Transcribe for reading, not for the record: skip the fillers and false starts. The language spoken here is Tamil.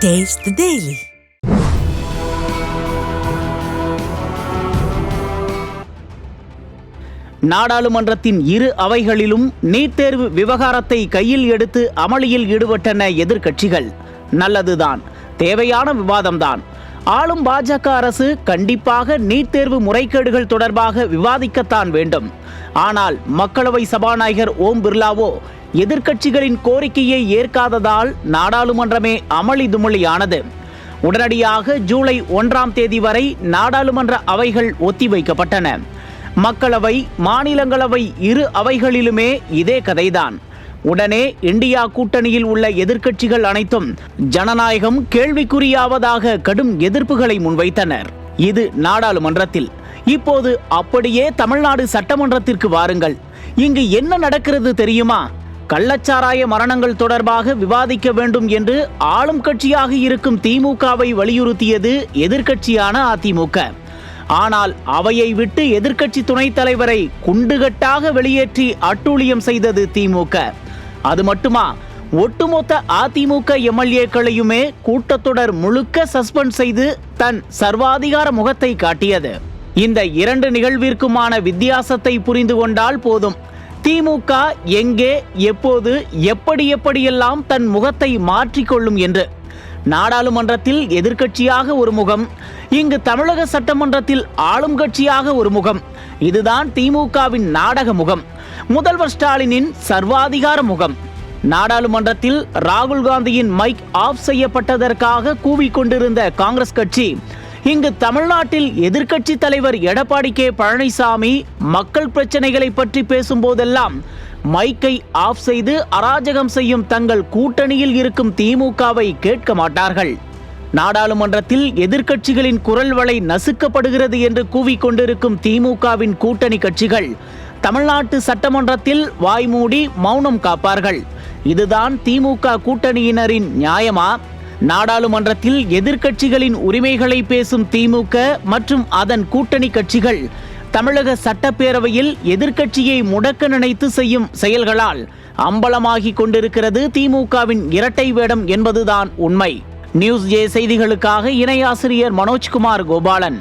Taste the Daily. நாடாளுமன்றத்தின் இரு அவைகளிலும் நீட் தேர்வு விவகாரத்தை கையில் எடுத்து அமளியில் ஈடுபட்டன எதிர்க்கட்சிகள். நல்லதுதான், தேவையான விவாதம்தான். ஆளும் பாஜக அரசு கண்டிப்பாக நீட் தேர்வு முறைகேடுகள் தொடர்பாக விவாதிக்கத்தான் வேண்டும். ஆனால் மக்களவை சபாநாயகர் ஓம் பிர்லாவோ எதிர்க்கட்சிகளின் கோரிக்கையை ஏற்காததால் நாடாளுமன்றமே அமளி துமளியானது. உடனடியாக ஜூலை 1ஆம் தேதி வரை நாடாளுமன்ற அவைகள் ஒத்திவைக்கப்பட்டன. மக்களவை, மாநிலங்களவை இரு அவைகளிலுமே இதே கதைதான். உடனே இந்தியா கூட்டணியில் உள்ள எதிர்க்கட்சிகள் அனைத்தும் ஜனநாயகம் கேள்விக்குறியாவதாக கடும் எதிர்ப்புகளை முன்வைத்தனர். இது நாடாளுமன்றத்தில். இப்போது அப்படியே தமிழ்நாடு சட்டமன்றத்திற்கு வாருங்கள். இங்கு என்ன நடக்கிறது தெரியுமா? கள்ளச்சாராய மரணங்கள் தொடர்பாக விவாதிக்க வேண்டும் என்று ஆளும் கட்சியாக இருக்கும் திமுகவை வலியுறுத்தியது எதிர்க்கட்சியான அதிமுக. ஆனால் அவையை விட்டு எதிர்க்கட்சி துணைத் தலைவரை குண்டுகட்டாக வெளியேற்றி அட்டூழியம் செய்தது திமுக. அது மட்டுமா, ஒட்டுமொத்த அதிமுக எம்எல்ஏக்களையுமே கூட்டத்தொடர் முழுக்க சஸ்பெண்ட் செய்து தன் சர்வாதிகார முகத்தை காட்டியது. இந்த இரண்டு நிகழ்விற்குமான வித்தியாசத்தை புரிந்து கொண்டால் போதும், திமுக எங்கே, எப்போது, எப்படியெல்லாம் தன் முகத்தை மாற்றிக்கொள்ளும் என்று. நாடாளுமன்றத்தில் எதிர்க்கட்சியாக ஒரு முகம், இங்கு தமிழக சட்டமன்றத்தில் ஆளும் கட்சியாக ஒரு முகம். இதுதான் திமுகவின் நாடக முகம், முதல்வர் ஸ்டாலினின் சர்வாதிகார முகம். நாடாளுமன்றத்தில் ராகுல் காந்தியின் மைக் ஆஃப் செய்யப்பட்டதற்காக கூவிக்கொண்டிருந்த காங்கிரஸ் கட்சி இங்கு தமிழ்நாட்டில் எதிர்க்கட்சி தலைவர் எடப்பாடி கே பழனிசாமி மக்கள் பிரச்சனைகளை பற்றி பேசும்போதெல்லாம் மைக்கை ஆஃப் செய்து அராஜகம் செய்யும் தங்கள் கூட்டணியில் இருக்கும் திமுகவை கேட்க மாட்டார்கள். நாடாளுமன்றத்தில் எதிர்க்கட்சிகளின் குரல் வளை நசுக்கப்படுகிறது என்று கூவிக்கொண்டிருக்கும் திமுகவின் கூட்டணி கட்சிகள் தமிழ்நாட்டு சட்டமன்றத்தில் வாய்மூடி மௌனம் காப்பார்கள். இதுதான் திமுக கூட்டணியினரின் நியாயமா? நாடாளுமன்றத்தில் எதிர்க்கட்சிகளின் உரிமைகளை பேசும் திமுக மற்றும் அதன் கூட்டணி கட்சிகள் தமிழக சட்டப்பேரவையில் எதிர்க்கட்சியை முடக்க நினைத்து செய்யும் செயல்களால் அம்பலமாகிக் கொண்டிருக்கிறது திமுகவின் இரட்டை வேடம் என்பதுதான் உண்மை. நியூஸ் ஜே செய்திகளுக்காக இணை ஆசிரியர் மனோஜ்குமார் கோபாலன்.